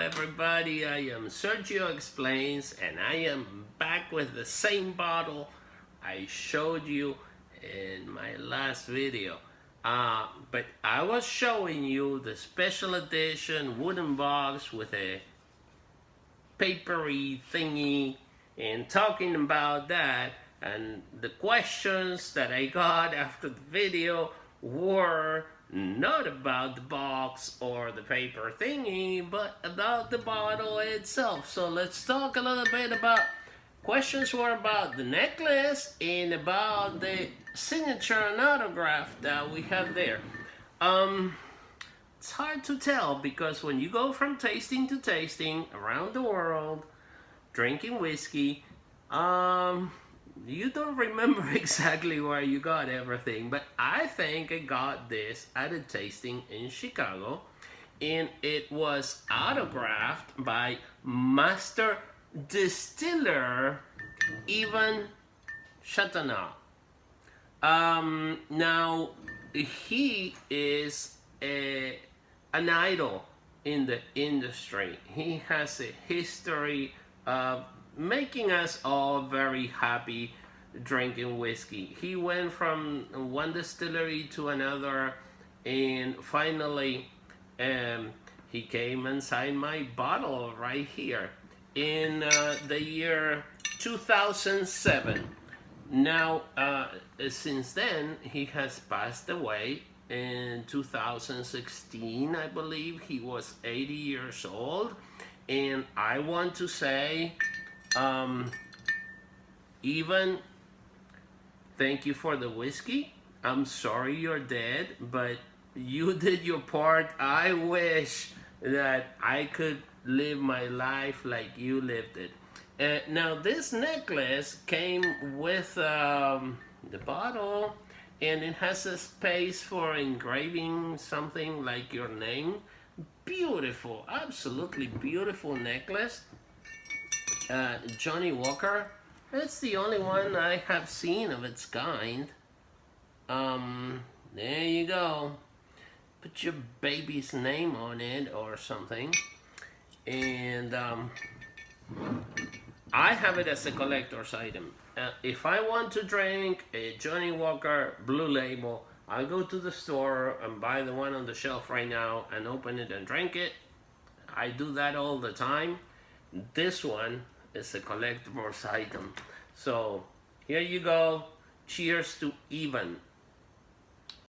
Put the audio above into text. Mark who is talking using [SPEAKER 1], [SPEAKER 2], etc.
[SPEAKER 1] everybody, I am Sergio Explains, and I am back with the same bottle I showed you in my last video. But I was showing you the special edition wooden box with a papery thingy and talking about that, and the questions that I got after the video were not about the box or the paper thingy, but about the bottle itself. So let's talk a little bit about questions were about the necklace and about the signature and autograph that we have there. It's hard to tell because when you go from tasting to tasting around the world, drinking whiskey, you don't remember exactly where you got everything, but I think I got this at a tasting in Chicago, and it was autographed by Master Distiller Cattanach. Now he is an idol in the industry. He has a history of making us all very happy drinking whiskey. He went from one distillery to another, and finally he came and signed my bottle right here in the year 2007. Now, since then, he has passed away. In 2016, I believe, he was 80 years old. And I want to say, even thank you for the whiskey. I'm sorry you're dead, but you did your part. I wish that I could live my life like you lived it. Now this necklace came with the bottle, and it has a space for engraving something like your name. Beautiful, absolutely beautiful necklace. Johnnie Walker. It's the only one I have seen of its kind. There you go. Put your baby's name on it or something. And I have it as a collector's item. If I want to drink a Johnnie Walker Blue Label, I'll go to the store and buy the one on the shelf right now and open it and drink it. I do that all the time. This one is a collector's item. So here you go. Cheers to even.